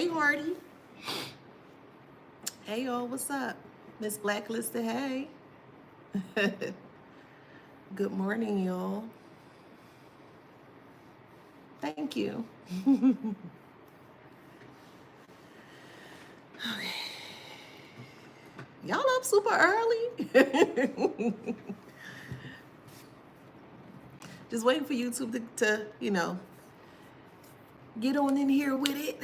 Hey, Hardy. Hey, y'all. What's up? Miss Blacklisted. Hey. Good morning, y'all. Thank you. Y'all up super early. Just waiting for YouTube to get on in here with it.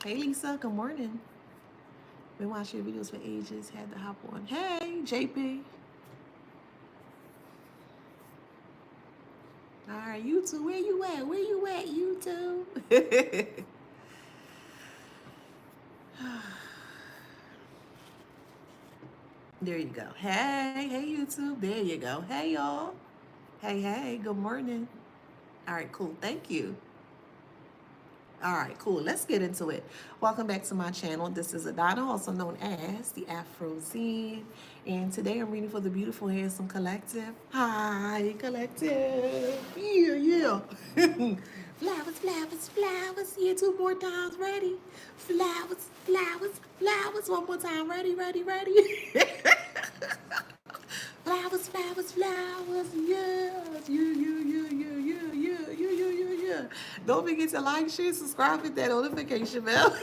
Hey, Lisa. Good morning. Been watching your videos for ages. Had to hop on. Hey, JP. All right, YouTube. Where you at? Where you at, YouTube? There you go. Hey, YouTube. There you go. Hey, y'all. Hey, good morning. All right, cool. Thank you. All right, cool. Let's get into it. Welcome back to my channel. This is Adana, also known as the Afro Zine. And today I'm reading for the beautiful, handsome collective. Hi, collective. Yeah. Flowers, flowers, flowers. Yeah, two more times. Ready? Flowers, flowers, flowers. One more time. Ready. Flowers, flowers, flowers, yes, yeah. Don't forget to like, share, subscribe, hit that notification bell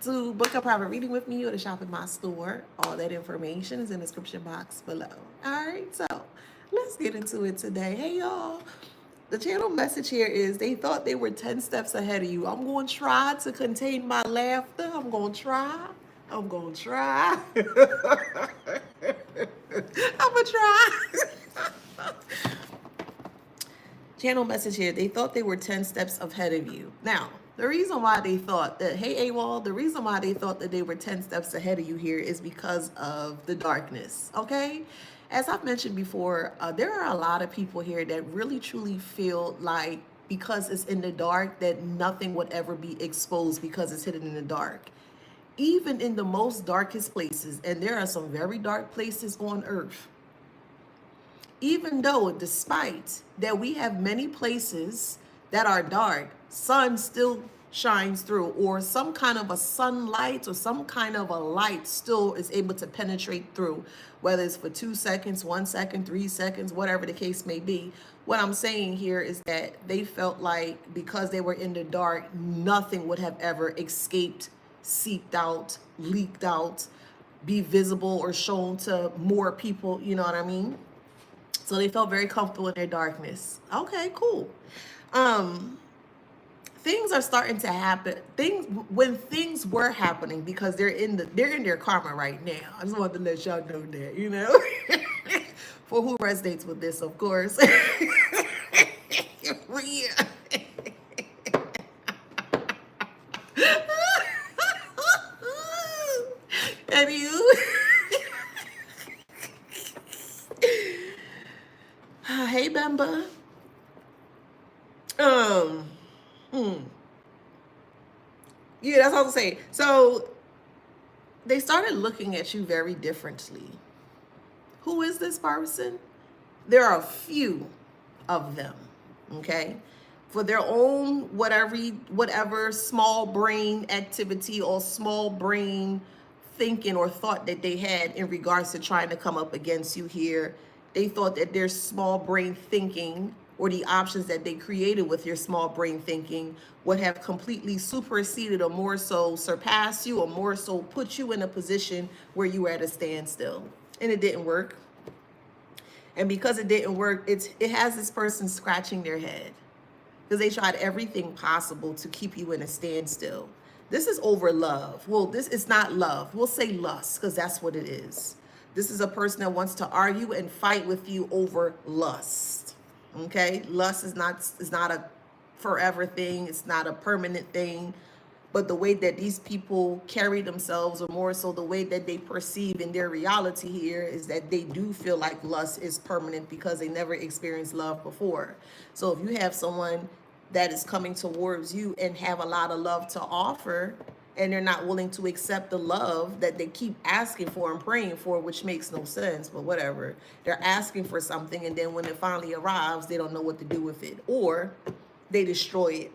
to book a private reading with me or to shop in my store. All that information is in the description box below. All right, so let's get into it today. Hey, y'all. The channel message here is they thought they were 10 steps ahead of you. I'm going to try to contain my laughter. I'm going to try. I'm going to try. I'm going to try. Channel message here. They thought they were 10 steps ahead of you. Now, the reason why they thought that, hey, AWOL, the reason why they thought that they were 10 steps ahead of you here is because of the darkness, okay? As I've mentioned before, there are a lot of people here that really truly feel like because it's in the dark that nothing would ever be exposed because it's hidden in the dark. Even in the most darkest places, and there are some very dark places on earth, even though despite that we have many places that are dark, sun still shines through, or some kind of a sunlight or some kind of a light still is able to penetrate through, whether it's for 2 seconds, 1 second, 3 seconds, whatever the case may be. What I'm saying here is that they felt like because they were in the dark, nothing would have ever escaped, seeped out, leaked out, be visible or shown to more people, you know what I mean? So they felt very comfortable in their darkness. Okay, cool. Things are starting to happen. When things were happening, because they're in their karma right now. I just wanted to let y'all know that, for who resonates with this, of course. Yeah. And you. Hey, Bemba. Yeah, that's all I'm saying. So they started looking at you very differently. Who is this person? There are a few of them, okay? For their own whatever small brain activity or small brain thinking or thought that they had in regards to trying to come up against you here, they thought that their small brain thinking or the options that they created with your small brain thinking would have completely superseded or more so surpassed you or more so put you in a position where you were at a standstill. And it didn't work. And because it didn't work, it has this person scratching their head because they tried everything possible to keep you in a standstill. This is over love. Well, this is not love. We'll say lust because that's what it is. This is a person that wants to argue and fight with you over lust. Okay? Lust is not a forever thing. It's not a permanent thing. But the way that these people carry themselves, or more so the way that they perceive in their reality here, is that they do feel like lust is permanent because they never experienced love before. So if you have someone that is coming towards you and have a lot of love to offer, and they're not willing to accept the love that they keep asking for and praying for, which makes no sense, but whatever. They're asking for something, and then when it finally arrives, they don't know what to do with it, or they destroy it,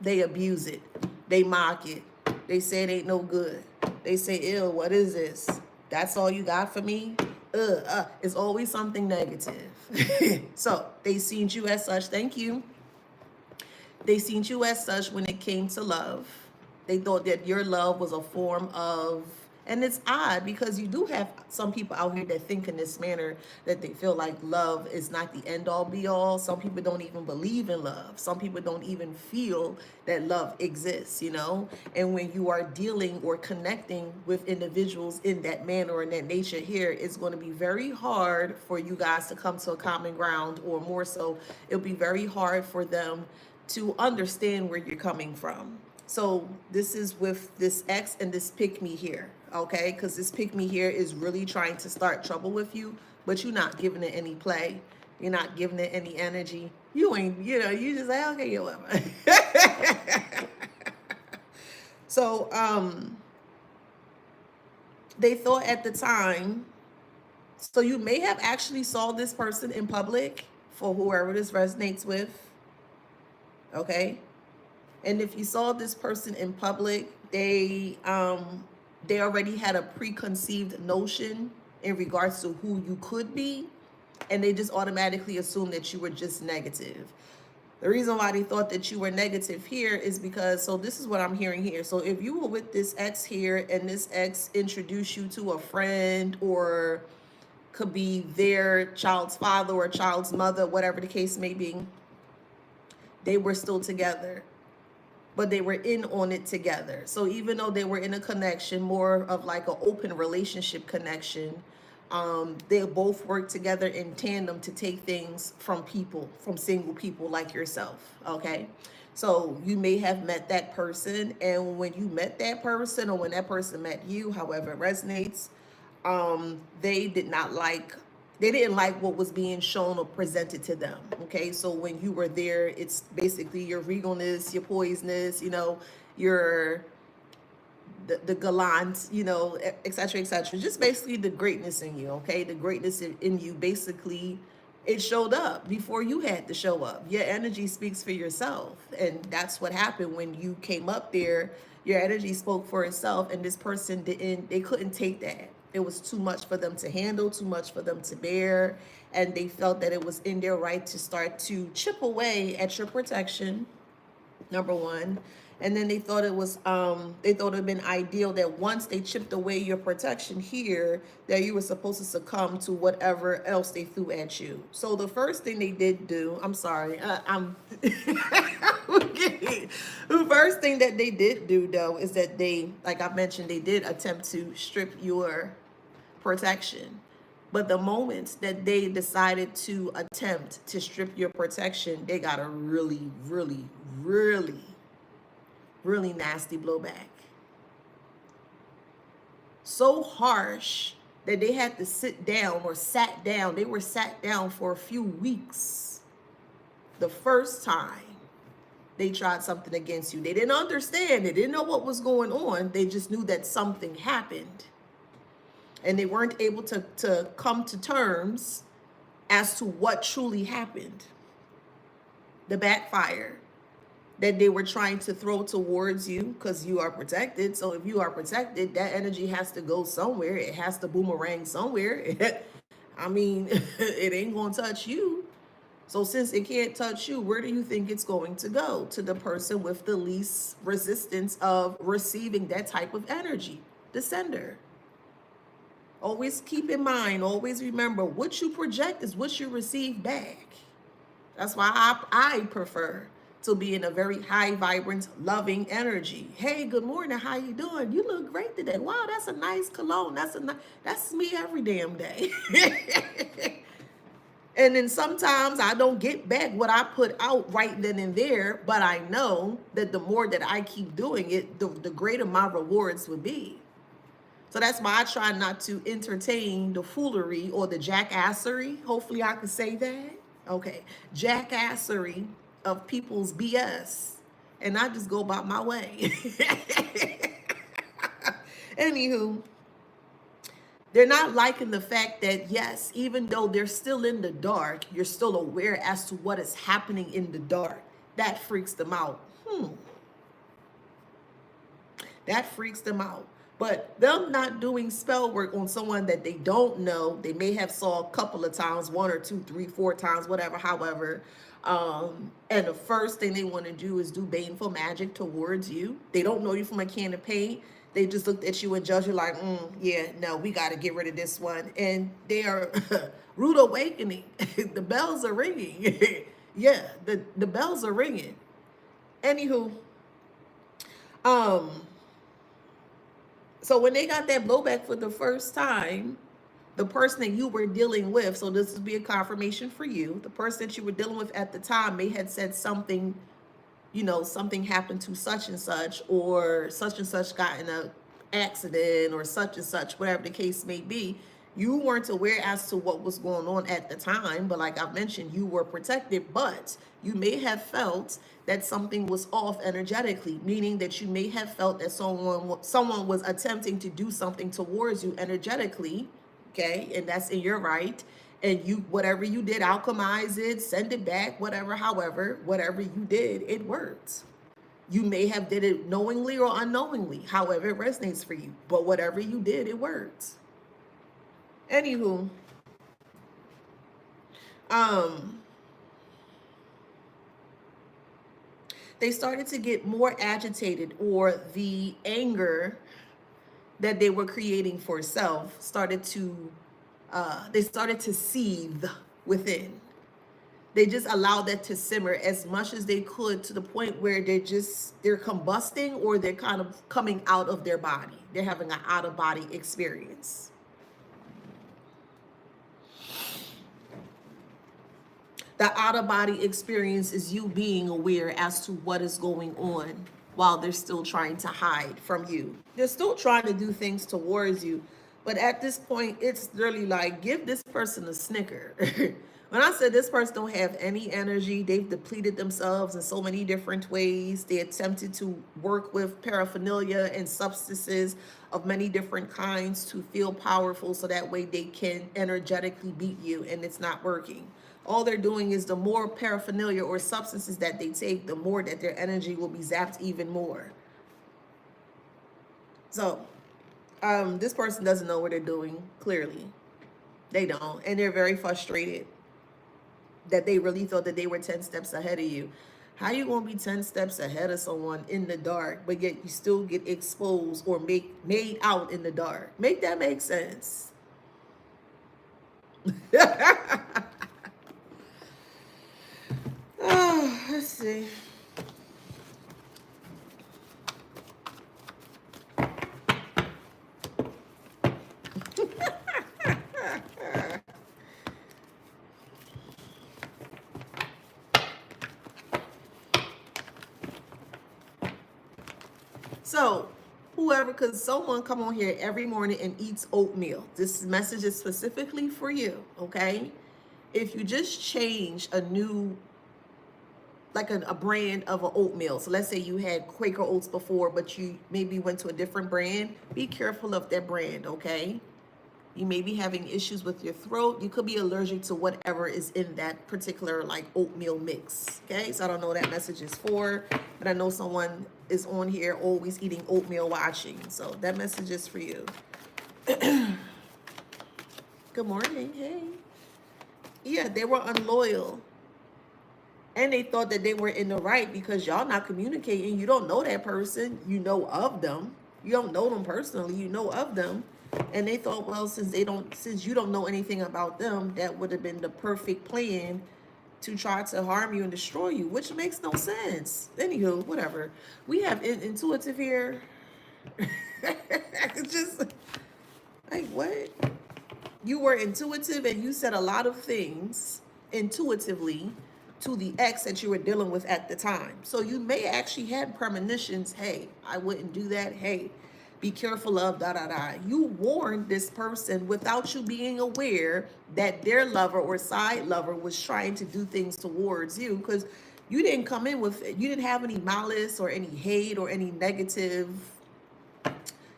they abuse it, they mock it, they say it ain't no good, they say, ew, what is this? That's all you got for me? It's always something negative. So they seen you as such. Thank you. They seen you as such when it came to love. They thought that your love was a form of, and it's odd because you do have some people out here that think in this manner, that they feel like love is not the end all be all. Some people don't even believe in love. Some people don't even feel that love exists, you know? And when you are dealing or connecting with individuals in that manner or in that nature here, it's going to be very hard for you guys to come to a common ground, or more so, it'll be very hard for them to understand where you're coming from. So this is with this X and this pick me here, okay? Because this pick me here is really trying to start trouble with you, but you're not giving it any play. You're not giving it any energy. You ain't, you know, you just like, okay, whatever. So they thought at the time, so you may have actually saw this person in public, for whoever this resonates with, okay? And if you saw this person in public, they already had a preconceived notion in regards to who you could be, and they just automatically assumed that you were just negative. The reason why they thought that you were negative here is because, so this is what I'm hearing here. So if you were with this ex here, and this ex introduced you to a friend, or could be their child's father or child's mother, whatever the case may be, they were still together, but they were in on it together. So even though they were in a connection, more of like an open relationship connection, they both work together in tandem to take things from people, from single people like yourself, okay? So you may have met that person, and when you met that person, or when that person met you, however it resonates, they didn't like what was being shown or presented to them, okay? So when you were there, it's basically your regalness, your poisonous, you know, your the gallant, you know, etc., etc. Just basically the greatness in you, okay? The greatness in you, basically, it showed up before you had to show up. Your energy speaks for yourself, and that's what happened when you came up there. Your energy spoke for itself, and this person they couldn't take that. It was too much for them to handle, too much for them to bear, and they felt that it was in their right to start to chip away at your protection, number one. And then they thought it would have been ideal that once they chipped away your protection here, that you were supposed to succumb to whatever else they threw at you. So the first thing they did do, I'm sorry, I'm okay. The first thing that they did do, though, is that they, like I mentioned, they did attempt to strip your protection. But the moment that they decided to attempt to strip your protection, they got a really, really, really, really nasty blowback. So harsh that they had to sit down, or sat down. They were sat down for a few weeks the first time they tried something against you. They didn't understand. They didn't know what was going on. They just knew that something happened. And they weren't able to come to terms as to what truly happened. The backfire that they were trying to throw towards you, because you are protected. So if you are protected, that energy has to go somewhere. It has to boomerang somewhere. I mean, it ain't going to touch you. So since it can't touch you, where do you think it's going to go? To the person with the least resistance of receiving that type of energy, the sender. Always keep in mind, always remember, what you project is what you receive back. That's why I prefer to be in a very high, vibrant, loving energy. Hey, good morning. How you doing? You look great today. Wow, that's a nice cologne. That's me every damn day. And then sometimes I don't get back what I put out right then and there, but I know that the more that I keep doing it, the greater my rewards would be. So that's why I try not to entertain the foolery or the jackassery. Hopefully I can say that. Okay. Jackassery of people's BS. And I just go about my way. Anywho, they're not liking the fact that, yes, even though they're still in the dark, you're still aware as to what is happening in the dark. That freaks them out. That freaks them out. But them not doing spell work on someone that they don't know, they may have saw a couple of times, 1 or 2, 3, 4 times, whatever, however. And the first thing they want to do is do baneful magic towards you. They don't know you from a can of paint. They just looked at you and judged you like, yeah, no, we got to get rid of this one. And they are rude awakening. The bells are ringing. Yeah, the bells are ringing. Anywho, so when they got that blowback for the first time, the person that you were dealing with, so this would be a confirmation for you, the person that you were dealing with at the time may have said something, something happened to such and such, or such and such got in a accident, or such and such, whatever the case may be. You weren't aware as to what was going on at the time, but like I've mentioned, you were protected, but you may have felt that something was off energetically, meaning that you may have felt that someone was attempting to do something towards you energetically, okay? And that's in your right. And you, whatever you did, alchemize it, send it back, whatever, however, whatever you did, it worked. You may have did it knowingly or unknowingly, however it resonates for you, but whatever you did, it worked. Anywho, they started to get more agitated, or the anger that they were creating for self started to, they started to seethe within. They just allowed that to simmer as much as they could, to the point where they're combusting, or they're kind of coming out of their body. They're having an out of body experience. The out of body experience is you being aware as to what is going on while they're still trying to hide from you. They're still trying to do things towards you. But at this point, it's really like, give this person a snicker. When I said this person don't have any energy, they've depleted themselves in so many different ways. They attempted to work with paraphernalia and substances of many different kinds to feel powerful, so that way they can energetically beat you, and it's not working. All they're doing is, the more paraphernalia or substances that they take, the more that their energy will be zapped even more. So this person doesn't know what they're doing, clearly. They don't. And they're very frustrated that they really thought that they were 10 steps ahead of you. How you gonna be 10 steps ahead of someone in the dark, but yet you still get exposed or made out in the dark? Make that make sense. Let's see. So, whoever, because someone come on here every morning and eats oatmeal. This message is specifically for you, okay? If you just change a new, like a brand of an oatmeal. So let's say you had Quaker Oats before, but you maybe went to a different brand. Be careful of that brand, okay? You may be having issues with your throat. You could be allergic to whatever is in that particular like oatmeal mix, okay? So I don't know what that message is for, but I know someone is on here always eating oatmeal watching. So that message is for you. Good morning, hey. Yeah, they were unloyal. And they thought that they were in the right because y'all not communicating. You don't know that person. You know of them. You don't know them personally. You know of them. And they thought, well, since you don't know anything about them, that would have been the perfect plan to try to harm you and destroy you, which makes no sense. Anywho, whatever. We have intuitive here. It's just like, what? You were intuitive and you said a lot of things intuitively to the ex that you were dealing with at the time. So you may actually had premonitions. Hey, I wouldn't do that. Hey, be careful of da-da-da. You warned this person without you being aware that their lover or side lover was trying to do things towards you, because you didn't come in with, you didn't have any malice or any hate or any negative,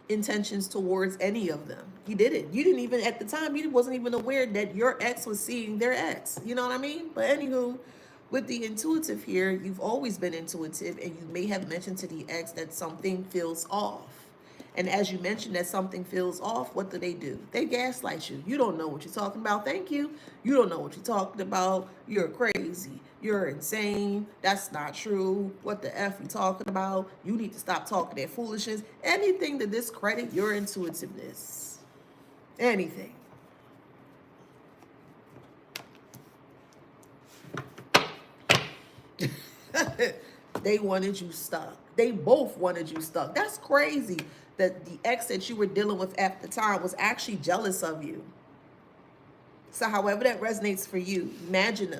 intentions towards any of them. He didn't. You didn't even, at the time, you wasn't even aware that your ex was seeing their ex. You know what I mean? But anywho, with the intuitive here, you've always been intuitive, and you may have mentioned to the ex that something feels off. And as you mentioned that something feels off, what do? They gaslight you. You don't know what you're talking about. Thank you. You don't know what you're talking about. You're crazy. You're insane. That's not true. What the F you talking about? You need to stop talking that foolishness. Anything to discredit your intuitiveness. Anything. They wanted you stuck. They both wanted you stuck. That's crazy that the ex that you were dealing with at the time was actually jealous of you. So however that resonates for you, imagine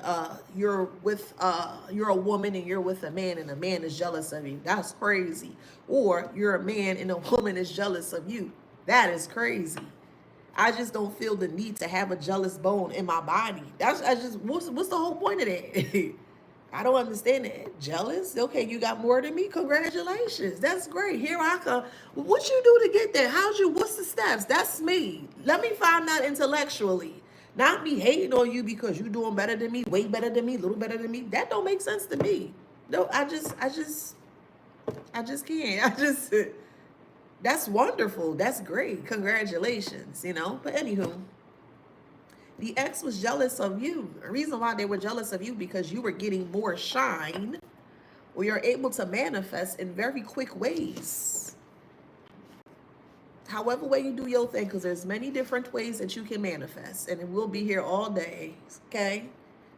you're a woman and you're with a man and a man is jealous of you. That's crazy. Or you're a man and a woman is jealous of you. That is crazy. I just don't feel the need to have a jealous bone in my body. What's the whole point of that? I don't understand that. Jealous? Okay, you got more than me? Congratulations. That's great. Here I come. What you do to get there? What's the steps? That's me. Let me find out intellectually. Not me hating on you because you doing better than me, way better than me, little better than me. That don't make sense to me. No, I just can't. That's wonderful. That's great. Congratulations, But anywho, the ex was jealous of you. The reason why they were jealous of you because you were getting more shine, or you're able to manifest in very quick ways. However way you do your thing, because there's many different ways that you can manifest, and it will be here all day, okay?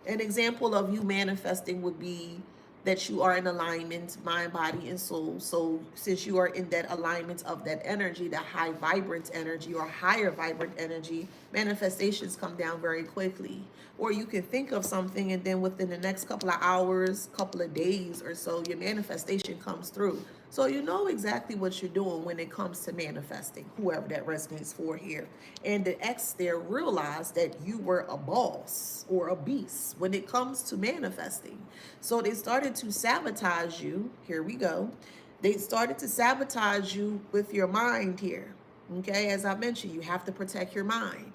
An example of you manifesting would be that you are in alignment, mind, body, and soul. So since you are in that alignment of that energy, that high vibrant energy or higher vibrant energy, manifestations come down very quickly. Or you can think of something and then within the next couple of hours, couple of days or so, your manifestation comes through. So you know exactly what you're doing when it comes to manifesting, whoever that resonates for here. And the ex there realized that you were a boss or a beast when it comes to manifesting. So they started to sabotage you. Here we go. They started to sabotage you with your mind here. Okay, as I mentioned, you have to protect your mind.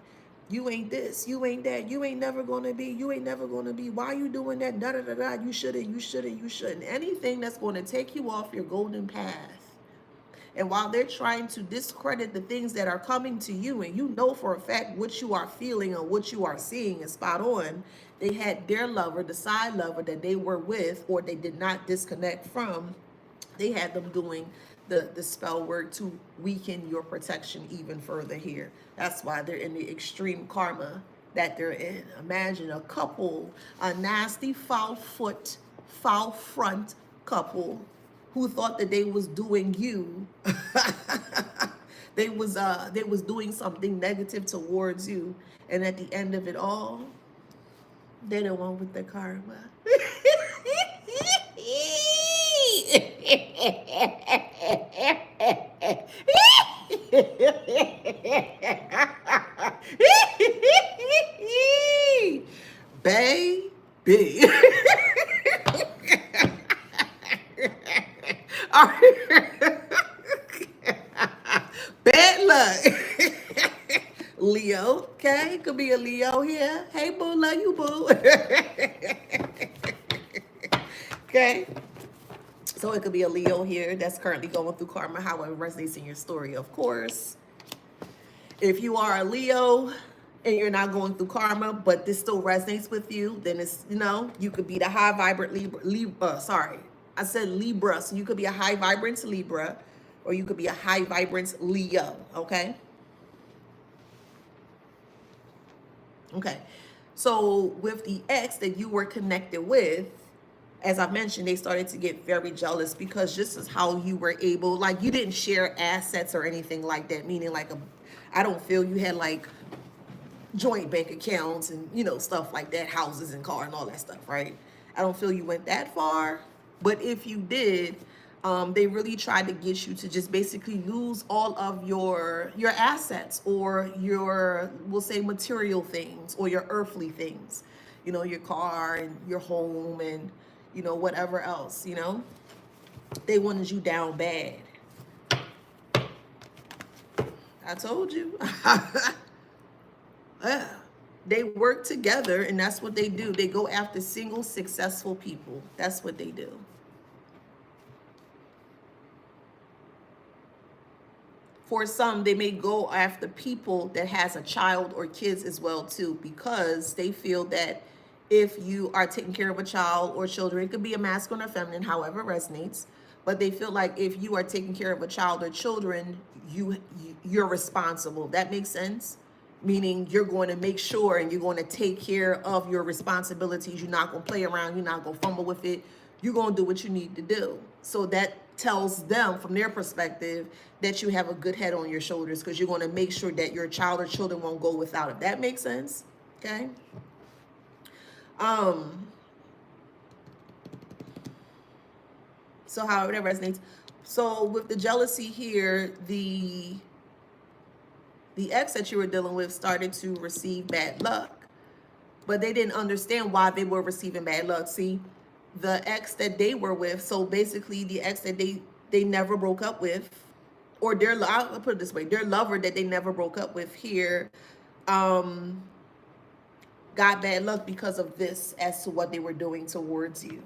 You ain't this, you ain't that, you ain't never gonna be, why you doing that, da da da da, you shouldn't. Anything that's gonna take you off your golden path. And while they're trying to discredit the things that are coming to you, and you know for a fact what you are feeling or what you are seeing is spot on, they had their lover, the side lover that they were with or they did not disconnect from, they had them doing the spell work to weaken your protection even further here. That's why they're in the extreme karma that they're in. Imagine a couple, a nasty foul front couple who thought that they was doing you. They was doing something negative towards you, and at the end of it all, they're the one with the karma. Baby. All right. Bad luck. Leo, okay? Could be a Leo here. Hey, boo, love you, boo. Okay? So it could be a Leo here that's currently going through karma, however it resonates in your story, of course. If you are a Leo and you're not going through karma, but this still resonates with you, then it's, you could be the high vibrant Libra. Sorry, I said Libra. So you could be a high vibrance Libra, or you could be a high vibrance Leo, okay? Okay, so with the ex that you were connected with, as I mentioned, they started to get very jealous because this is how you were able, like you didn't share assets or anything like that, meaning like I don't feel you had like joint bank accounts and, stuff like that, houses and car and all that stuff, right? I don't feel you went that far, but if you did, they really tried to get you to just basically lose all of your assets or your, we'll say, material things or your earthly things, your car and your home and, whatever else, they wanted you down bad. I told you. Yeah. They work together, and that's what they do. They go after single, successful people. That's what they do. For some, they may go after people that has a child or kids as well too, because they feel that if you are taking care of a child or children, it could be a masculine or feminine, however it resonates, but they feel like if you are taking care of a child or children, you're responsible. That makes sense? Meaning you're going to make sure and you're going to take care of your responsibilities. You're not going to play around. You're not going to fumble with it. You're going to do what you need to do. So that tells them from their perspective that you have a good head on your shoulders, because you're going to make sure that your child or children won't go without it. That makes sense? Okay. So however that resonates. So with the jealousy here, the ex that you were dealing with started to receive bad luck, but they didn't understand why they were receiving bad luck. See, the ex that they were with, so basically the ex that they never broke up with, or I'll put it this way, their lover that they never broke up with here, got bad luck because of this as to what they were doing towards you.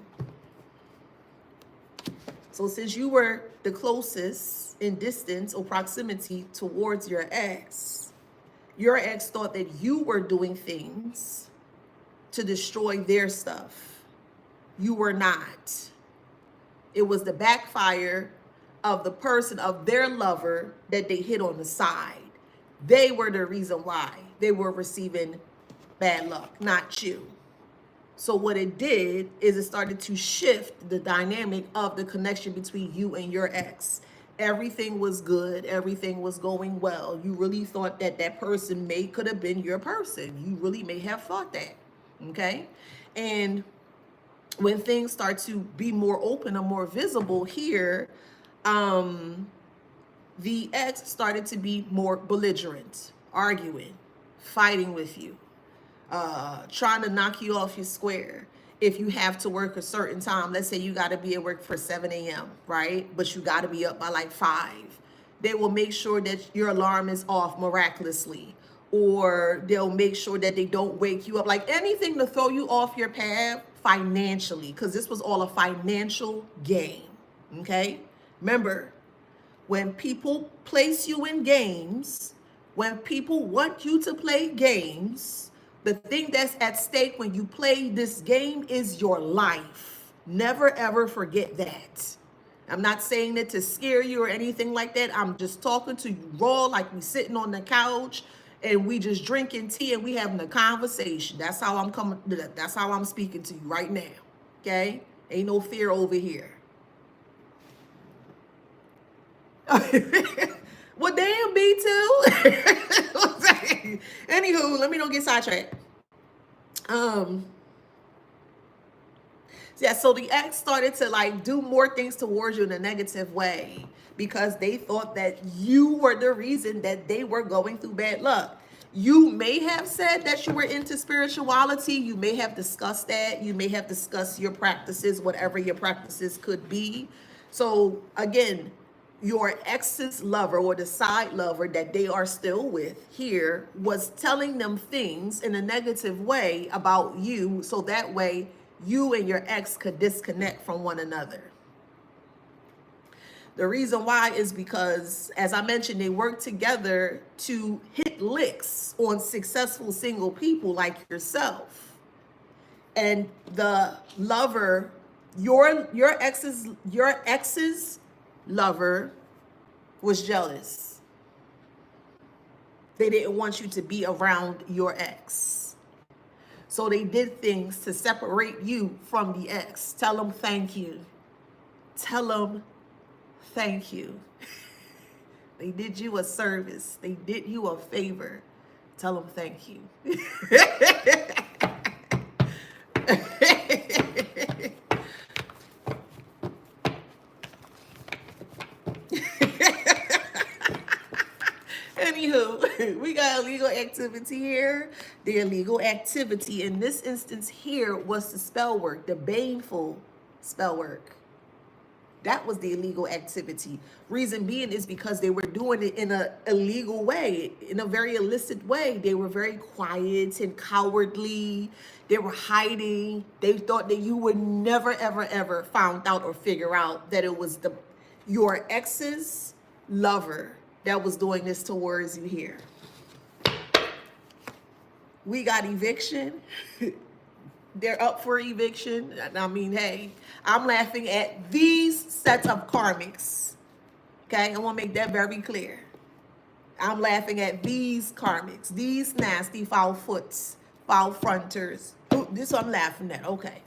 So since you were the closest in distance or proximity towards your ex thought that you were doing things to destroy their stuff. You were not. It was the backfire of the person, of their lover, that they hit on the side. They were the reason why they were receiving bad luck, not you. So what it did is it started to shift the dynamic of the connection between you and your ex. Everything was good. Everything was going well. You really thought that that person could have been your person. You really may have thought that. Okay. And when things start to be more open or more visible here, the ex started to be more belligerent, arguing, fighting with you, trying to knock you off your square. If you have to work a certain time, let's say you got to be at work for 7 a.m., right? But you got to be up by like 5. They will make sure that your alarm is off miraculously, or they'll make sure that they don't wake you up. Like anything to throw you off your path financially, because this was all a financial game, okay? Remember, when people place you in games, when people want you to play games, the thing that's at stake when you play this game is your life. Never ever forget that. I'm not saying it to scare you or anything like that. I'm just talking to you raw, like we sitting on the couch and we just drinking tea and we having a conversation. That's how I'm coming. That's how I'm speaking to you right now. Okay? Ain't no fear over here. Well, damn, me too. Anywho, let me don't get sidetracked. Yeah, so the ex started to like do more things towards you in a negative way because they thought that you were the reason that they were going through bad luck. You may have said that you were into spirituality. You may have discussed that. You may have discussed your practices, whatever your practices could be. So again, your ex's lover or the side lover that they are still with here was telling them things in a negative way about you, so that way you and your ex could disconnect from one another. The reason why is because, as I mentioned, they work together to hit licks on successful single people like yourself. And the lover, your ex's lover was jealous. They didn't want you to be around your ex. So they did things to separate you from the ex. Tell them thank you. Tell them thank you. They did you a service. They did you a favor. Tell them thank you. Anywho, we got illegal activity here. The illegal activity in this instance here was the spell work, the baneful spell work. That was the illegal activity. Reason being is because they were doing it in an illegal way, in a very illicit way. They were very quiet and cowardly. They were hiding. They thought that you would never, ever, ever found out or figure out that it was your ex's lover that was doing this towards you here. We got eviction. They're up for eviction. I mean, hey, I'm laughing at these sets of karmics. Okay, I want to make that very clear. I'm laughing at these karmics, these nasty foul foots, foul fronters. Ooh, this I'm laughing at. Okay.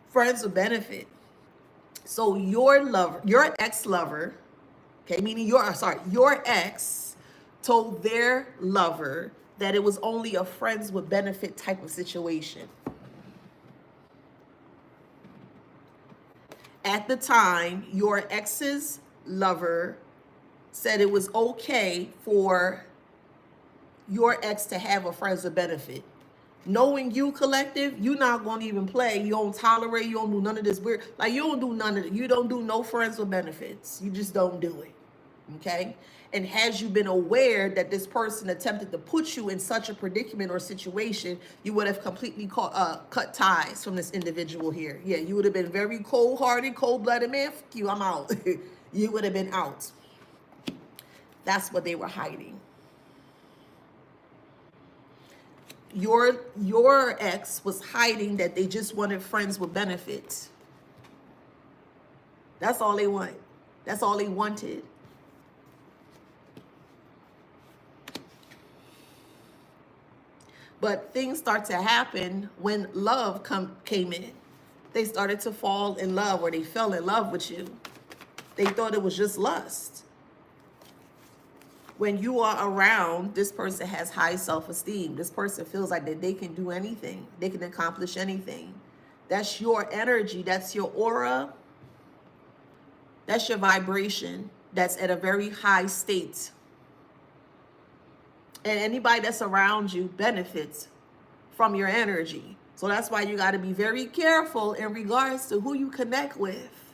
Friends with benefit. So your lover, your ex-lover, okay, meaning your ex told their lover that it was only a friends with benefit type of situation. At the time, your ex's lover said it was okay for your ex to have a friends with benefit. Knowing you, collective, you're not going to even play. You don't tolerate. You don't do none of this weird. Like, you don't do none of it. You don't do no friends with benefits. You just don't do it. Okay? And had you been aware that this person attempted to put you in such a predicament or situation, you would have completely cut ties from this individual here. Yeah, you would have been very cold-hearted, cold-blooded, man. Fuck you, I'm out. You would have been out. That's what they were hiding. Your ex was hiding that they just wanted friends with benefits. That's all they want. That's all they wanted. But things start to happen when love came in. They started to fall in love, or they fell in love with you. They thought it was just lust. When you are around, this person has high self-esteem. This person feels like that they can do anything. They can accomplish anything. That's your energy. That's your aura. That's your vibration. That's at a very high state. And anybody that's around you benefits from your energy. So that's why you got to be very careful in regards to who you connect with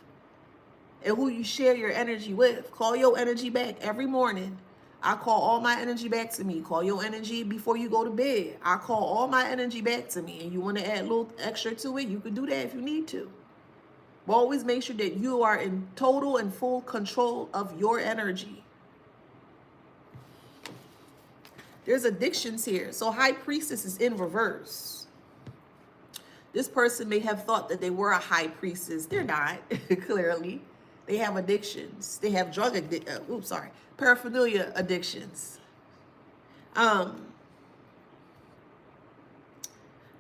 and who you share your energy with. Call your energy back every morning. I call all my energy back to me. Call your energy before you go to bed. I call all my energy back to me. And you want to add a little extra to it, you can do that if you need to. But always make sure that you are in total and full control of your energy. There's addictions here. So High Priestess is in reverse. This person may have thought that they were a high priestess. They're not, clearly. They have addictions. They have paraphernalia addictions.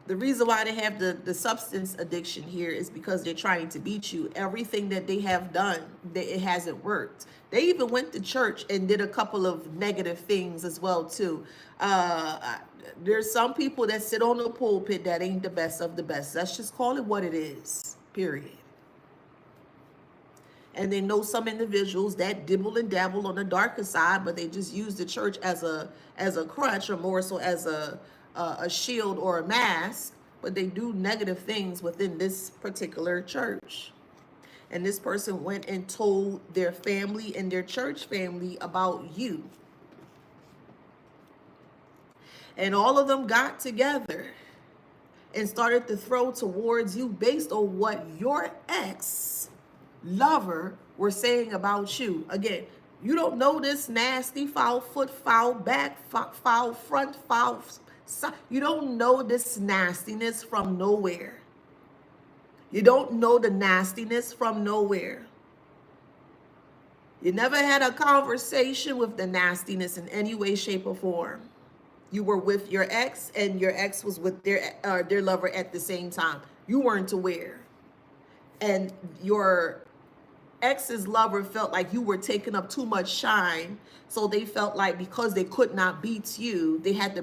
The reason why they have the substance addiction here is because they're trying to beat you. Everything that they have done, it hasn't worked. They even went to church and did a couple of negative things as well, too. There's some people that sit on the pulpit that ain't the best of the best. Let's just call it what it is, period. And they know some individuals that dibble and dabble on the darker side, but they just use the church as a crutch, or more so as a shield or a mask, but they do negative things within this particular church. And this person went and told their family and their church family about you. And all of them got together and started to throw towards you based on what your ex-lover were saying about you. Again, you don't know this nasty, foul foot, foul back, foul front, foul side. You don't know this nastiness from nowhere. You don't know the nastiness from nowhere. You never had a conversation with the nastiness in any way, shape, or form. You were with your ex, and your ex was with their lover at the same time. You weren't aware. And your ex's lover felt like you were taking up too much shine, so they felt like because they could not beat you, they had to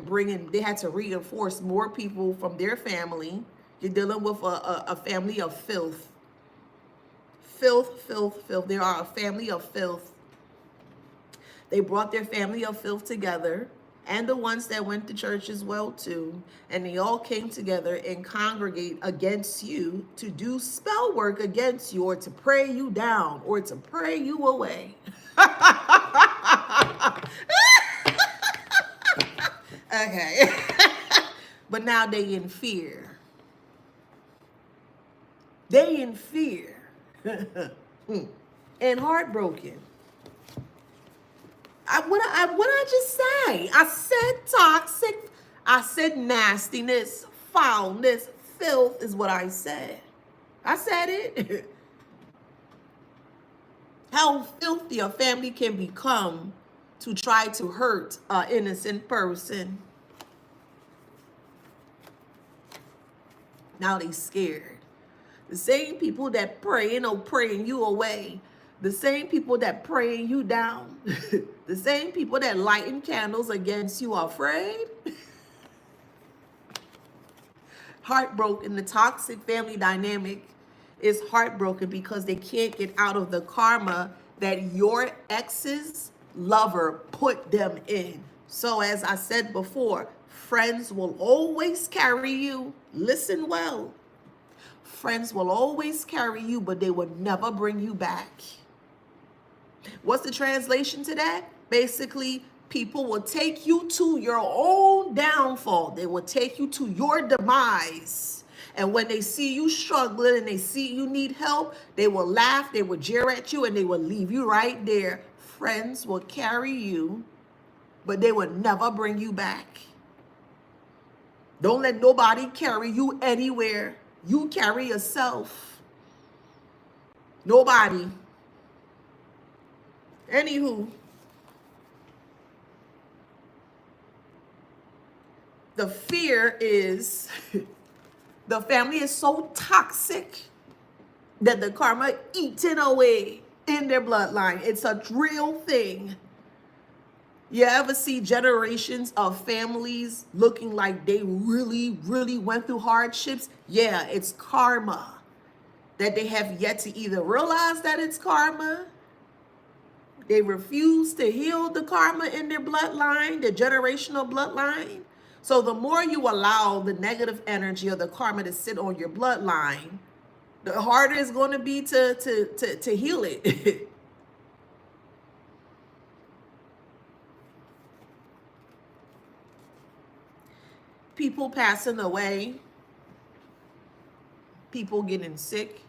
reinforce more people from their family. You're dealing with a family of filth. Filth. They are a family of filth. They brought their family of filth together and the ones that went to church as well too, and they all came together and congregate against you to do spell work against you, or to pray you down, or to pray you away. Okay. But now they in fear. They in fear. And heartbroken. What I just say? I said toxic. I said nastiness, foulness, filth is what I said. I said it. How filthy a family can become to try to hurt an innocent person. Now they scared. The same people that praying you away. The same people that praying you down. The same people that lighting candles against you are afraid. Heartbroken. The toxic family dynamic is heartbroken because they can't get out of the karma that your ex's lover put them in. So as I said before, friends will always carry you. Listen well. Friends will always carry you, but they will never bring you back. What's the translation to that? Basically, people will take you to your own downfall. They will take you to your demise. And when they see you struggling and they see you need help, they will laugh, they will jeer at you, and they will leave you right there. Friends will carry you, but they will never bring you back. Don't let nobody carry you anywhere. You carry yourself. Nobody. Anywho, the fear is the family is so toxic that the karma eaten away in their bloodline. It's a real thing. You ever see generations of families looking like they really, really went through hardships? Yeah, it's karma that they have yet to either realize that it's karma. They refuse to heal the karma in their bloodline, the generational bloodline. So the more you allow the negative energy of the karma to sit on your bloodline, the harder it's going to be to heal it. People passing away, people getting sick.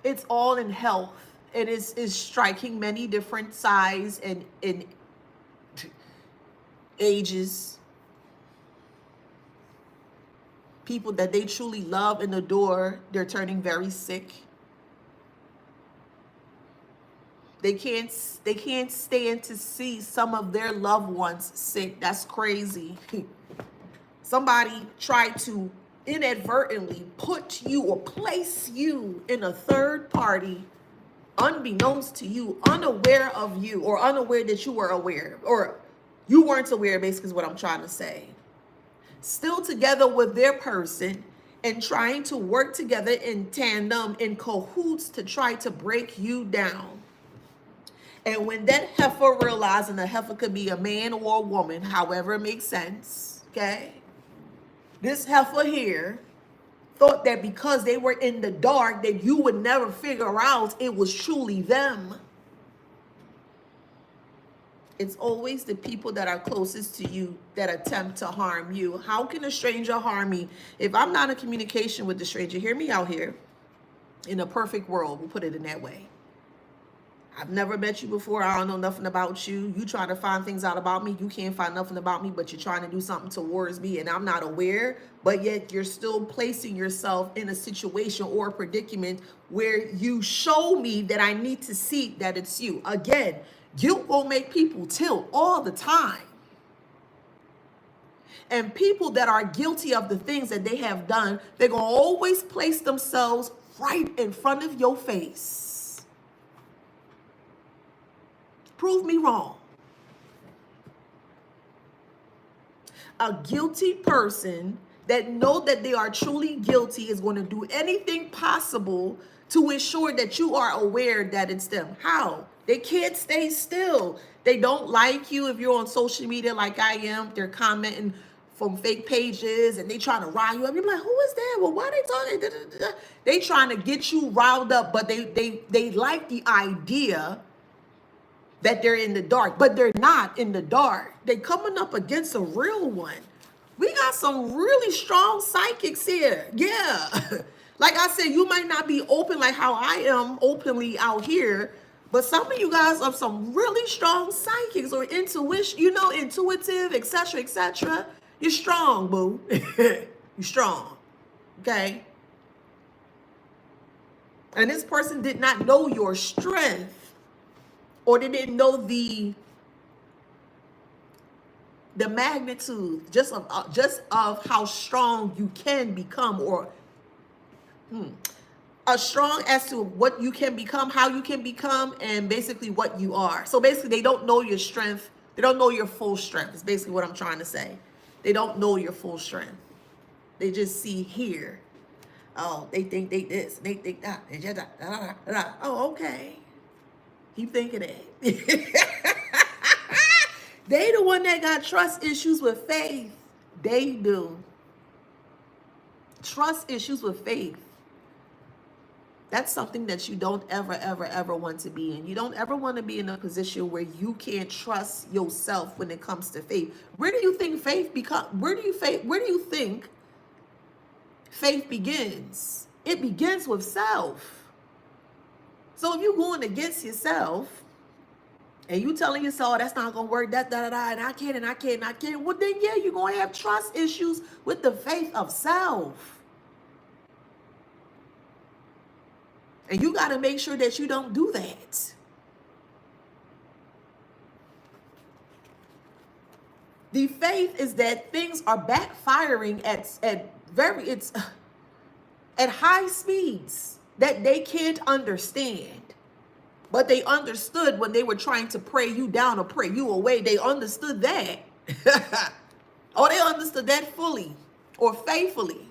It's all in health. It is striking many different size and in ages. People that they truly love and adore, they're turning very sick. They can't stand to see some of their loved ones sick. That's crazy. Somebody tried to inadvertently put you or place you in a third party, unbeknownst to you, unaware of you, or unaware that you were aware, or you weren't aware, basically is what I'm trying to say. Still together with their person and trying to work together in tandem, in cahoots, to try to break you down. And when that heifer realized, and the heifer could be a man or a woman, however it makes sense, okay? This heifer here thought that because they were in the dark, that you would never figure out it was truly them. It's always the people that are closest to you that attempt to harm you. How can a stranger harm me? If I'm not in communication with the stranger, hear me out here. In a perfect world, we'll put it in that way. I've never met you before. I don't know nothing about you. You trying to find things out about me. You can't find nothing about me, but you're trying to do something towards me, and I'm not aware, but yet you're still placing yourself in a situation or a predicament where you show me that I need to see that it's you. Again, guilt will make people tilt all the time. And people that are guilty of the things that they have done, they're going to always place themselves right in front of your face. Prove me wrong. A guilty person that know that they are truly guilty is going to do anything possible to ensure that you are aware that it's them. How? They can't stay still. They don't like you if you're on social media like I am. They're commenting from fake pages and they trying to rile you up. You're like, who is that? Well, why are they talking? Da, da, da. They trying to get you riled up, but they like the idea that they're in the dark, but they're not in the dark. They coming up against a real one. We got some really strong psychics here. Yeah. Like I said, you might not be open like how I am openly out here, but some of you guys are some really strong psychics or intuition, you know, intuitive, etc., etc. You're strong, boo. You're strong. Okay? And this person did not know your strength, or they didn't know the magnitude just of how strong you can become, or as strong as to what you can become, how you can become, and basically what you are. So basically, they don't know your strength. They don't know your full strength. Is basically what I'm trying to say. They don't know your full strength. They just see here. Oh, they think they this, they think that. They just, oh, okay. Keep thinking that. They the one that got trust issues with faith. They do. Trust issues with faith. That's something that you don't ever, ever, ever want to be in. You don't ever want to be in a position where you can't trust yourself when it comes to faith. Where do you think faith where do you think faith begins? It begins with self. So if you're going against yourself, and you telling yourself, oh, that's not going to work, and I can't, well, then, yeah, you're going to have trust issues with the faith of self. And you got to make sure that you don't do that. The faith is that things are backfiring at high speeds that they can't understand. But they understood when they were trying to pray you down or pray you away. They understood that. Or they understood that fully or faithfully.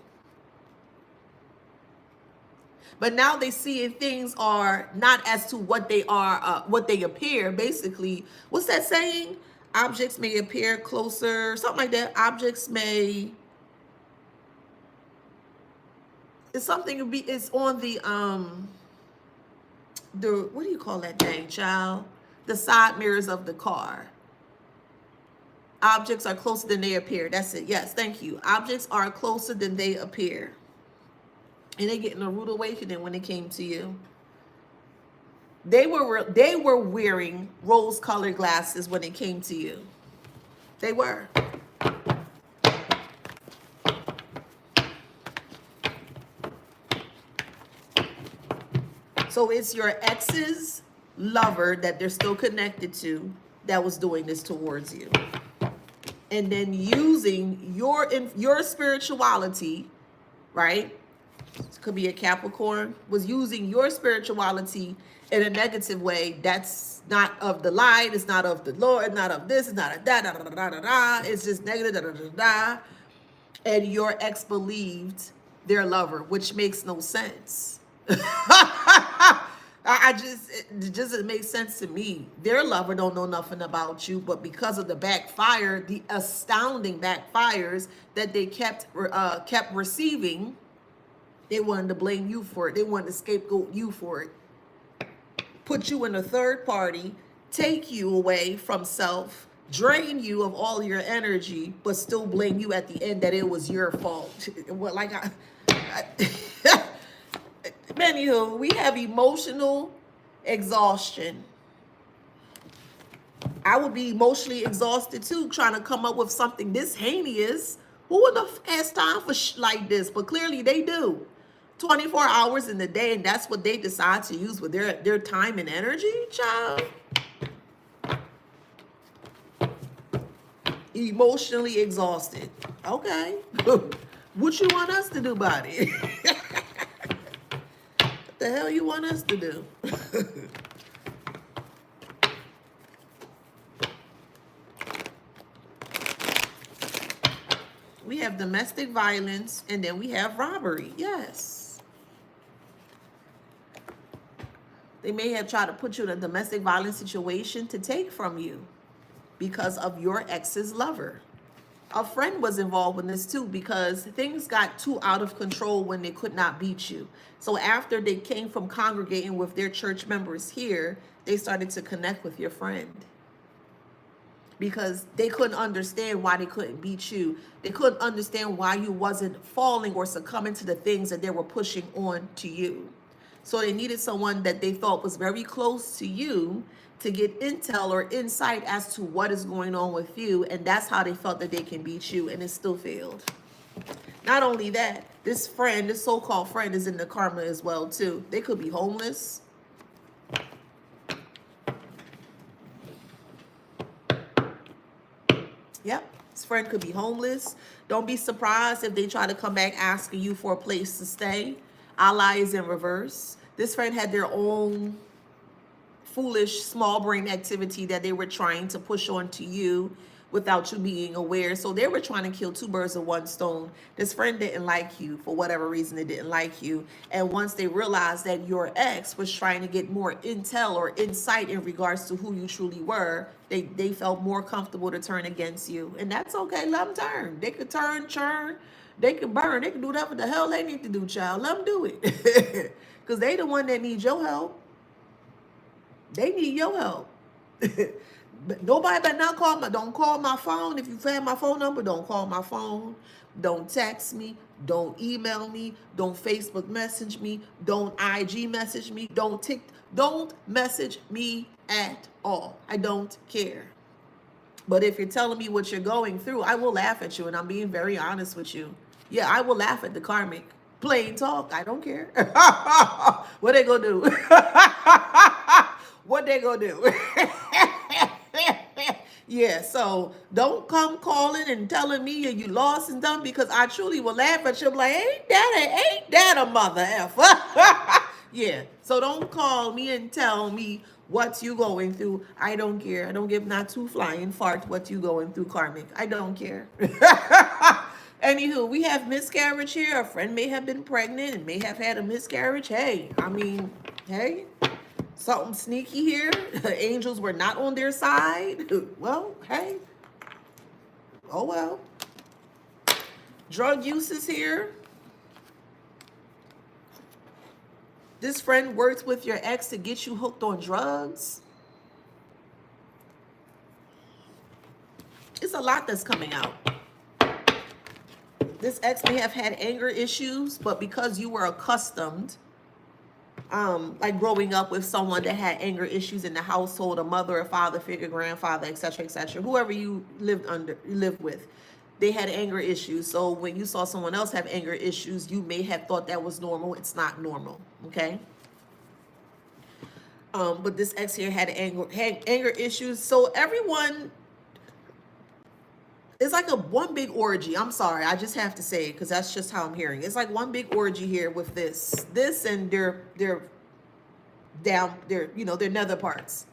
But now they see if things are not as to what they are, what they appear. Basically, what's that saying? Objects may appear closer, something like that. Objects may. It's something. It's on the what do you call that thing, child? The side mirrors of the car. Objects are closer than they appear. That's it. Yes, thank you. Objects are closer than they appear. And they getting a rude awakening when it came to you. They were wearing rose-colored glasses when it came to you. They were. So it's your ex's lover that they're still connected to that was doing this towards you. And then using your spirituality, right? It could be a Capricorn, was using your spirituality in a negative way. That's not of the light. It's not of the Lord. Not of this. It's not of that. Da, da, da, da, da. It's just negative. Da, da, da, da. And your ex believed their lover, which makes no sense. It doesn't make sense to me. Their lover don't know nothing about you, but because of the backfire, the astounding backfires that they kept receiving, they wanted to blame you for it. They wanted to scapegoat you for it. Put you in a third party, take you away from self, drain you of all your energy, but still blame you at the end that it was your fault. Well, like anywho, we have emotional exhaustion. I would be emotionally exhausted too, trying to come up with something this heinous. Who in the f has time for like this? But clearly they do. 24 hours in the day, and that's what they decide to use with their time and energy, child. Emotionally exhausted. Okay. What you want us to do about it? What the hell you want us to do? We have domestic violence, and then we have robbery. Yes. They may have tried to put you in a domestic violence situation to take from you because of your ex's lover. A friend was involved in this too because things got too out of control when they could not beat you. So after they came from congregating with their church members here, they started to connect with your friend because they couldn't understand why they couldn't beat you. They couldn't understand why you wasn't falling or succumbing to the things that they were pushing on to you. So they needed someone that they thought was very close to you to get intel or insight as to what is going on with you. And that's how they felt that they can beat you, and it still failed. Not only that, this friend, this so-called friend, is in the karma as well too. They could be homeless. Yep, this friend could be homeless. Don't be surprised if they try to come back asking you for a place to stay. Allah is in reverse. This friend had their own foolish small brain activity that they were trying to push onto you without you being aware. So they were trying to kill two birds with one stone. This friend didn't like you for whatever reason. They didn't like you. And once they realized that your ex was trying to get more intel or insight in regards to who you truly were, they felt more comfortable to turn against you. And that's okay. Let them turn. They could turn, churn. They could burn. They could do whatever the hell they need to do, child. Let them do it. Because they the one that needs your help. They need your help. But nobody better not call my, don't call my phone. If you have my phone number, don't call my phone. Don't text me. Don't email me. Don't Facebook message me. Don't IG message me. Don't message me at all. I don't care. But if you're telling me what you're going through, I will laugh at you, and I'm being very honest with you. Yeah, I will laugh at the karmic. Plain talk. I don't care. What they gonna do? What they gonna do? Yeah, so don't come calling and telling me you lost and done, because I truly will laugh at you. I'm like, ain't that a mother effer? Yeah, so don't call me and tell me what you going through. I don't care. I don't give not two flying fart what you going through, karmic. I don't care. Anywho, we have miscarriage here. A friend may have been pregnant and may have had a miscarriage. Hey, I mean, hey. Something sneaky here. Angels were not on their side. Well, hey. Oh well. Drug use is here. This friend works with your ex to get you hooked on drugs. It's a lot that's coming out. This ex may have had anger issues, but because you were accustomed, like growing up with someone that had anger issues in the household, a mother, a father figure, grandfather, etc., whoever you lived with, they had anger issues. So when you saw someone else have anger issues, you may have thought that was normal. It's not normal, okay? But this ex here had anger issues. So everyone, it's like one big orgy. I'm sorry, I just have to say it because that's just how I'm hearing. It's like one big orgy here with this and their nether parts.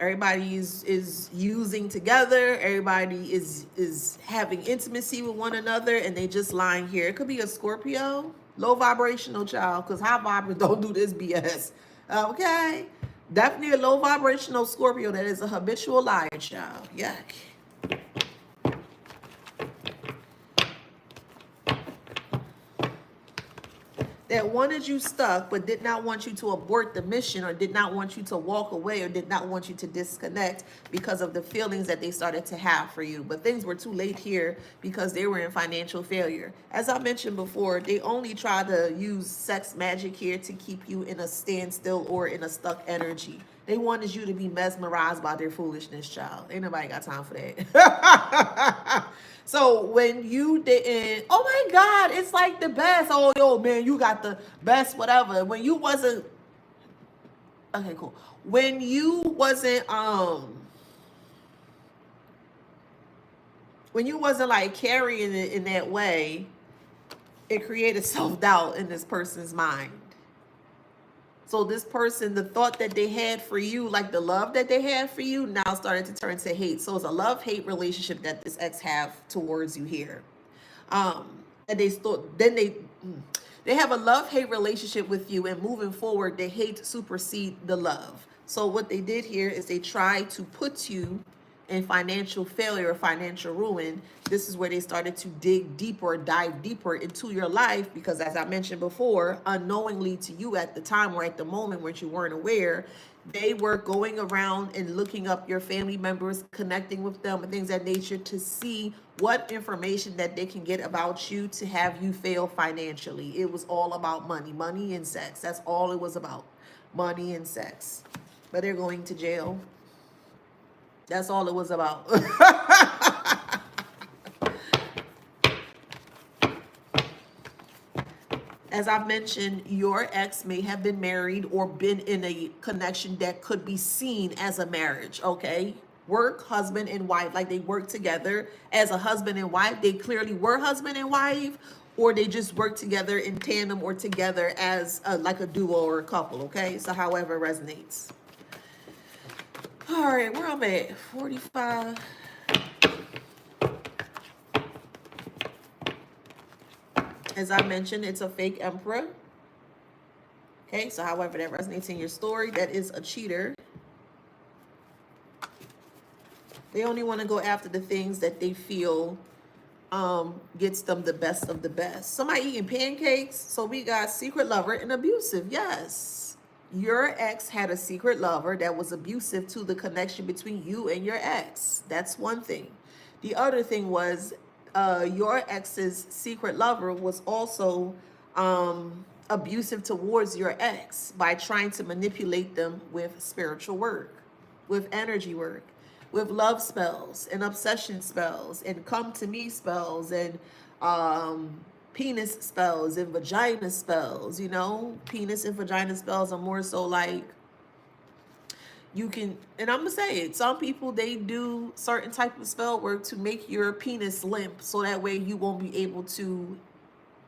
Everybody is using together. Everybody is having intimacy with one another, and they just lying here. It could be a Scorpio, low vibrational child, because high vibers don't do this BS. Okay. Definitely a low vibrational Scorpio that is a habitual liar, child. Yuck. That wanted you stuck, but did not want you to abort the mission, or did not want you to walk away, or did not want you to disconnect because of the feelings that they started to have for you. But things were too late here because they were in financial failure. As I mentioned before, they only try to use sex magic here to keep you in a standstill or in a stuck energy. They wanted you to be mesmerized by their foolishness, child. Ain't nobody got time for that. So when you didn't, oh my God, it's like the best. Oh, yo, man, you got the best, whatever. When you wasn't, okay, cool. When you wasn't like carrying it in that way, it created self-doubt in this person's mind. So this person, the thought that they had for you, like the love that they had for you, now started to turn to hate. So it's a love-hate relationship that this ex have towards you here. And they thought, then they They have a love-hate relationship with you, and moving forward, the hate supersede the love. So what they did here is they tried to put you in financial failure or financial ruin. This is where they started to dig deeper, dive deeper into your life, because as I mentioned before, unknowingly to you at the time or at the moment when you weren't aware, they were going around and looking up your family members, connecting with them and things of that nature to see what information that they can get about you to have you fail financially. It was all about money, money and sex. That's all it was about, money and sex. But they're going to jail. That's all it was about. As I've mentioned, your ex may have been married or been in a connection that could be seen as a marriage, okay? Work, husband and wife, like they work together as a husband and wife. They clearly were husband and wife, or they just work together in tandem or together as like a duo or a couple, okay? So however it resonates. All right, where I'm at, 45. As I mentioned, it's a fake emperor. Okay, so however that resonates in your story, that is a cheater. They only want to go after the things that they feel gets them the best of the best. Somebody eating pancakes. So we got secret lover and abusive. Yes. Your ex had a secret lover that was abusive to the connection between you and your ex. That's one thing. The other thing was your ex's secret lover was also abusive towards your ex by trying to manipulate them with spiritual work, with energy work, with love spells and obsession spells and come to me spells and penis spells and vagina spells. You know, penis and vagina spells are more so like, you can, and I'm gonna say it, some people, they do certain type of spell work to make your penis limp so that way you won't be able to,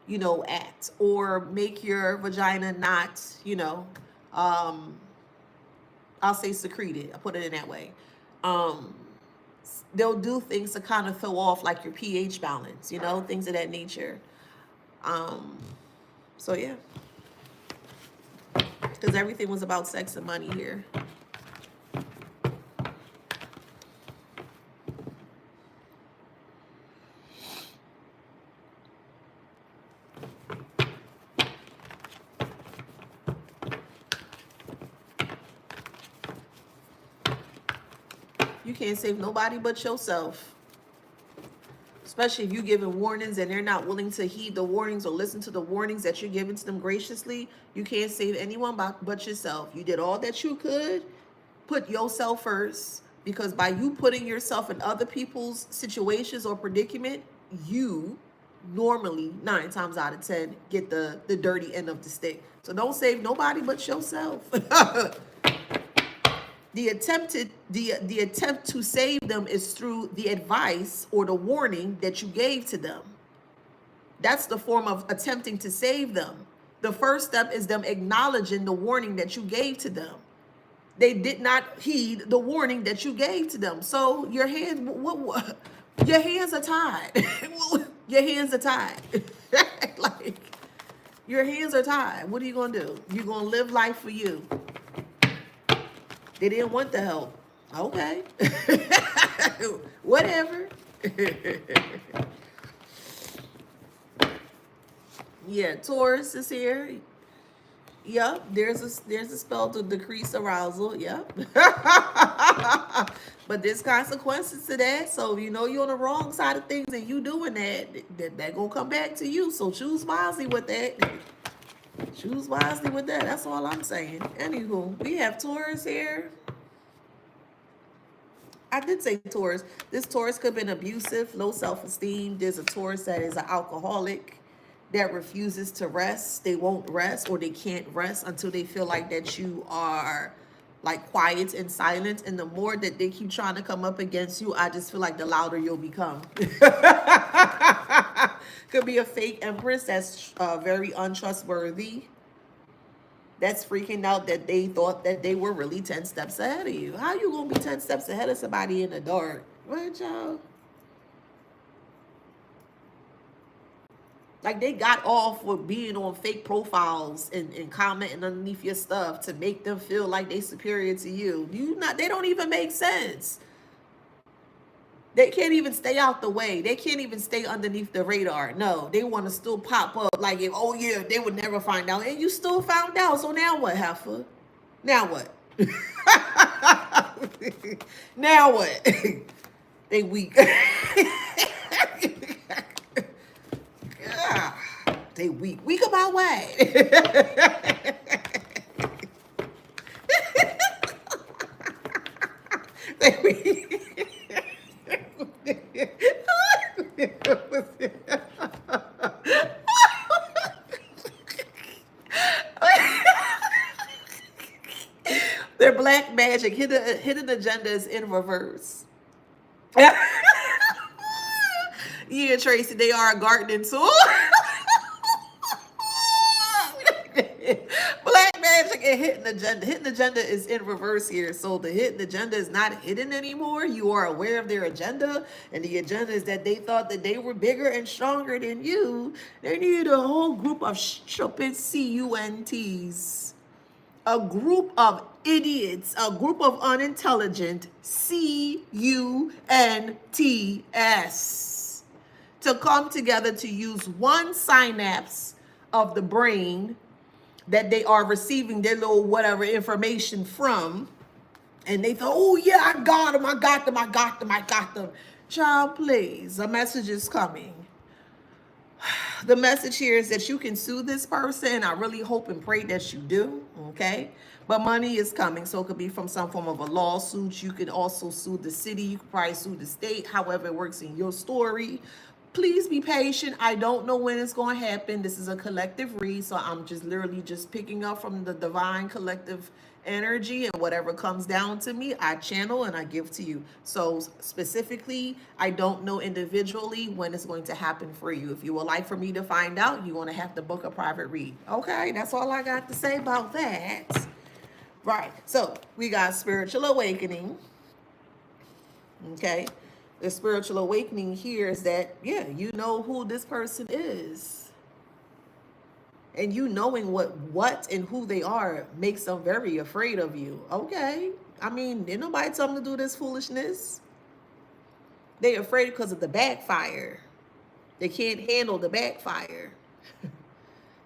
you know, act, or make your vagina not, you know, I'll say secreted. I put it in that way. They'll do things to kind of throw off like your pH balance, you know, things of that nature. So yeah, because everything was about sex and money here. You can't save nobody but yourself. Especially if you're giving warnings and they're not willing to heed the warnings or listen to the warnings that you're giving to them graciously. You can't save anyone but yourself. You did all that you could. Put yourself first, because by you putting yourself in other people's situations or predicament, you normally 9 times out of 10 get the dirty end of the stick. So don't save nobody but yourself. The attempt to save them is through the advice or the warning that you gave to them. That's the form of attempting to save them. The first step is them acknowledging the warning that you gave to them. They did not heed the warning that you gave to them. So your hands, your hands are tied. Your hands are tied. Like, your hands are tied. What are you gonna do? You're gonna live life for you. They didn't want the help. Okay. Whatever. Yeah, Taurus is here. Yep, there's a spell to decrease arousal. Yep. But there's consequences to that. So you know you're on the wrong side of things and you doing that gonna come back to you. So choose wisely with that. Choose wisely with that. That's all I'm saying. Anywho, we have Taurus here. I did say Taurus. This Taurus could have been abusive, low self-esteem. There's a Taurus that is an alcoholic that refuses to rest. They won't rest, or they can't rest until they feel like that you are like quiet and silent. And the more that they keep trying to come up against you, I just feel like the louder you'll become. Could be a fake empress that's very untrustworthy. That's freaking out that they thought that they were really 10 steps ahead of you. How you gonna be 10 steps ahead of somebody in the dark? What, y'all? Like they got off with being on fake profiles and commenting underneath your stuff to make them feel like they superior to you. They don't even make sense. They can't even stay out the way. They can't even stay underneath the radar. No, they want to still pop up like, if, oh yeah, they would never find out. And you still found out. So now what, Heifer? Now what? Now what? They weak. Yeah, they weak. Weak about what? They weak. Their black magic, hidden agenda is in reverse. Yeah, Tracy, they are a gardening tool. Black magic and hidden agenda. Hidden agenda is in reverse here. So the hidden agenda is not hidden anymore. You are aware of their agenda. And the agenda is that they thought that they were bigger and stronger than you. They need a whole group of stupid CUNTs. A group of idiots. A group of unintelligent CUNTS. To come together to use one synapse of the brain that they are receiving their little whatever information from. And they thought, oh yeah, I got them, I got them, I got them, I got them. Child, please, a message is coming. The message here is that you can sue this person. I really hope and pray that you do, okay? But money is coming, so it could be from some form of a lawsuit. You could also sue the city. You could probably sue the state, however it works in your story. Please be patient. I don't know when it's going to happen. This is a collective read, so I'm just literally just picking up from the divine collective energy, and whatever comes down to me, I channel and I give to you. So specifically, I don't know individually when it's going to happen for you. If you would like for me to find out, you're going to have to book a private read. Okay, that's all I got to say about that. Right, so we got spiritual awakening. Okay. The spiritual awakening here is that, yeah, you know who this person is. And you knowing what and who they are makes them very afraid of you. Okay. I mean, ain't nobody tell them to do this foolishness. They afraid because of the backfire. They can't handle the backfire.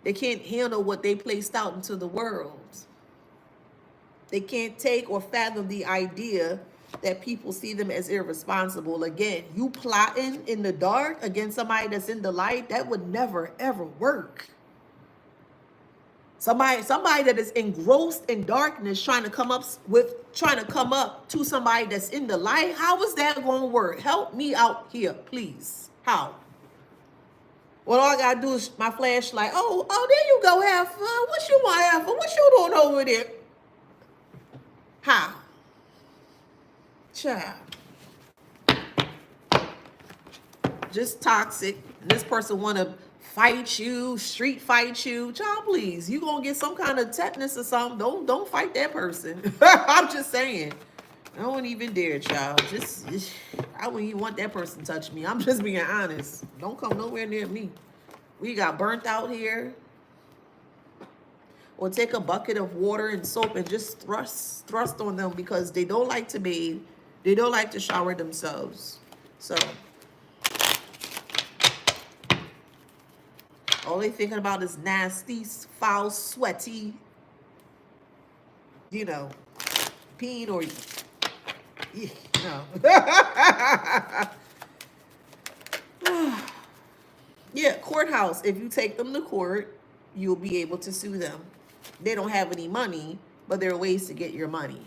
They can't handle what they placed out into the world. They can't take or fathom the idea that people see them as irresponsible. Again, you plotting in the dark against somebody that's in the light, that would never ever work. Somebody that is engrossed in darkness trying to come up to somebody that's in the light. How is that going to work? Help me out here, please. How? Well, all I gotta do is my flashlight. Oh, there you go, Heifer. What you want, Heifer? What you doing over there? How? Child. Just toxic. This person want to fight you, street fight you. Child, please. You gonna get some kind of tetanus or something. Don't fight that person. I'm just saying. I don't even dare, child. I wouldn't even want that person to touch me. I'm just being honest. Don't come nowhere near me. We got burnt out here. Or take a bucket of water and soap and just thrust on them because they don't like to bathe. They don't like to shower themselves. So all they thinking about is nasty, foul, sweaty, peeing or Yeah, courthouse. If you take them to court, you'll be able to sue them. They don't have any money, but there are ways to get your money.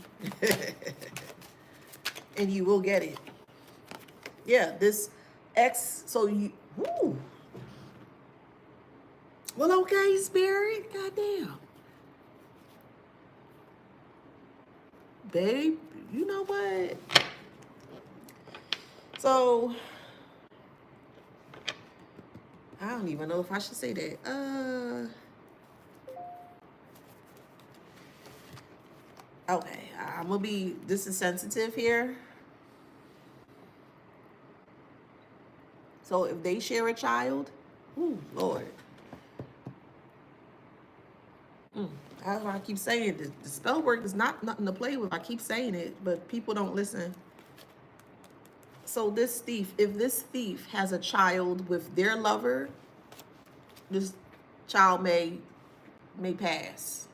And you will get it. Yeah, this so you, woo. Well, okay, Spirit, goddamn. Babe, you know what? So, I don't even know if I should say that. Okay, I'm gonna be, this is sensitive here. So if they share a child, Ooh, Lord. That's why I keep saying it. The spell work is not nothing to play with. I keep saying it, but people don't listen. So this thief, if this thief has a child with their lover, this child may pass.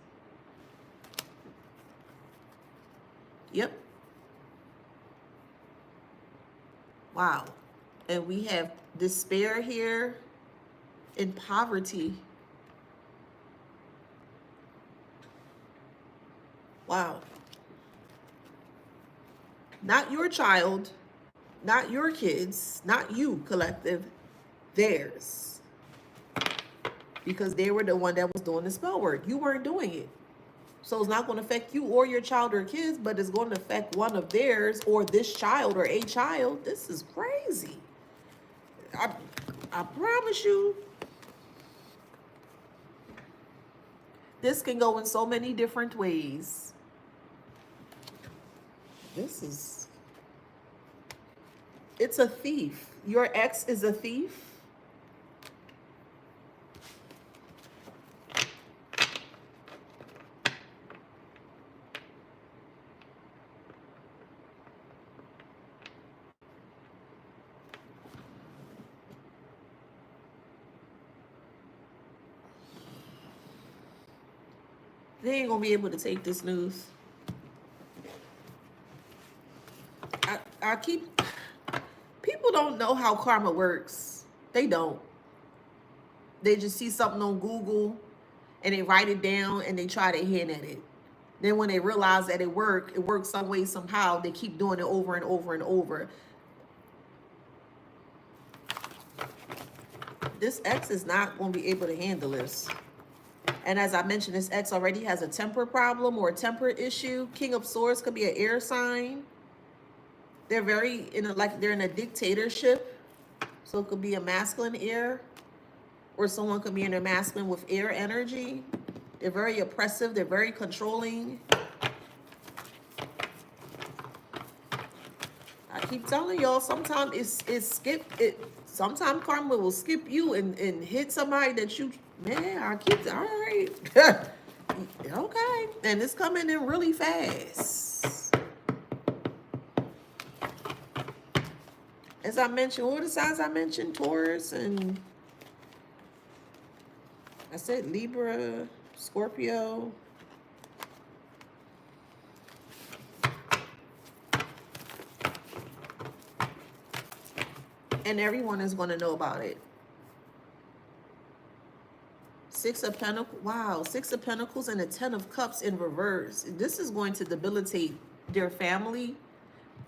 Yep. Wow. And we have despair here and poverty. Wow. Not your child, not your kids, not you, collective, theirs. Because they were the one that was doing the spell work. You weren't doing it. So it's not going to affect you or your child or kids, but it's going to affect one of theirs or this child or a child. This is crazy. I promise you. This can go in so many different ways. It's a thief. Your ex is a thief. They ain't gonna be able to take this news. I keep, people don't know how karma works. They don't. They just see something on Google and they write it down and they try to hint at it. Then when they realize that it works some way, somehow, they keep doing it over and over and over. This ex is not going to be able to handle this. And as I mentioned, this ex already has a temper problem or a temper issue. King of Swords could be an air sign. They're they're in a dictatorship. So it could be a masculine air, or someone could be in a masculine with air energy. They're very oppressive. They're very controlling. I keep telling y'all, sometimes sometimes karma will skip you and hit somebody that you, man, all right. Okay. And it's coming in really fast. As I mentioned, what are the signs I mentioned? Taurus and I said Libra, Scorpio. And everyone is going to know about it. Six of Pentacles. Wow. Six of Pentacles and a Ten of Cups in reverse. This is going to debilitate their family.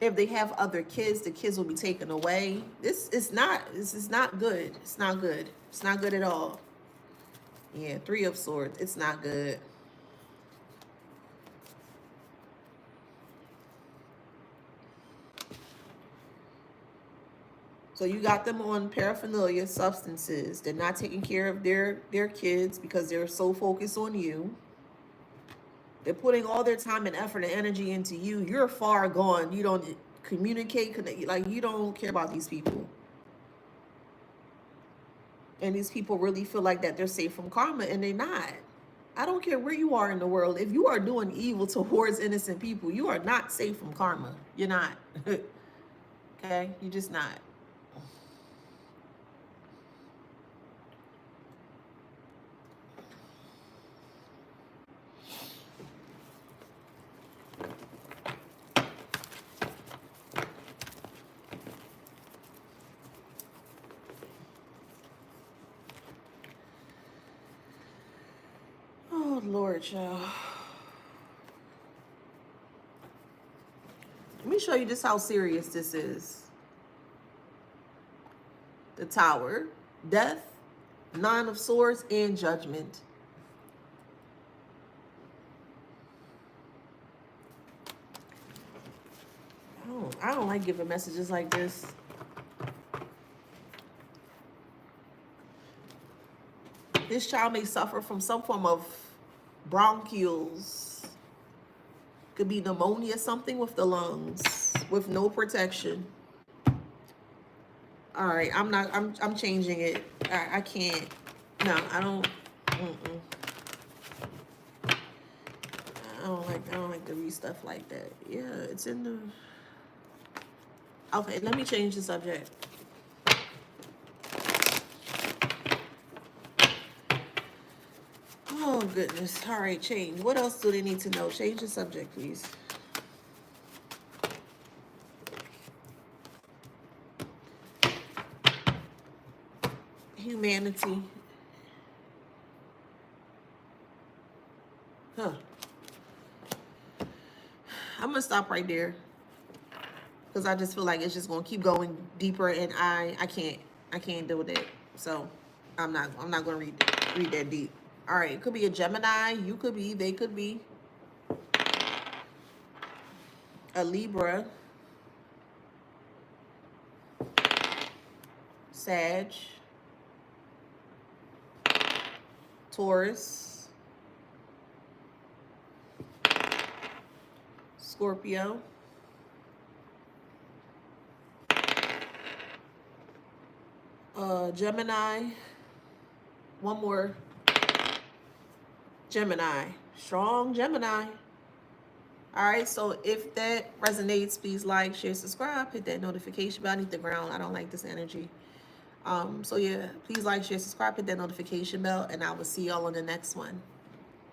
If they have other kids, the kids will be taken away. This is not good. It's not good. It's not good at all. Yeah, Three of Swords. It's not good. So you got them on paraphernalia, substances. They're not taking care of their kids because they're so focused on you. They're putting all their time and effort and energy into you. You're far gone. You don't communicate, like you don't care about these people. And these people really feel like that they're safe from karma, and they're not. I don't care where you are in the world. If you are doing evil towards innocent people, you are not safe from karma. You're not. Okay? You're just not. Oh, Lord, y'all. Let me show you just how serious this is. The Tower, Death, Nine of Swords, and Judgment. I don't like giving messages like this. This child may suffer from some form of bronchioles. Could be pneumonia, something with the lungs, with no protection. All right, I'm changing it. I can't. No, I don't. Mm-mm. I don't like to read stuff like that. Yeah, it's in the. Okay, let me change the subject. Oh goodness. All right, change. What else do they need to know? Change the subject, please. Humanity. Huh. I'm gonna stop right there because I just feel like it's just gonna keep going deeper, and I can't deal with it. So I'm not gonna read that deep. All right, it could be a Gemini. You could be. They could be a Libra, Sag, Taurus, Scorpio, Gemini. One more. Gemini. Strong Gemini. All right, so if that resonates, please like, share, subscribe, hit that notification bell. I need the ground. I don't like this energy. So yeah, please like, share, subscribe, hit that notification bell, and I will see y'all on the next one.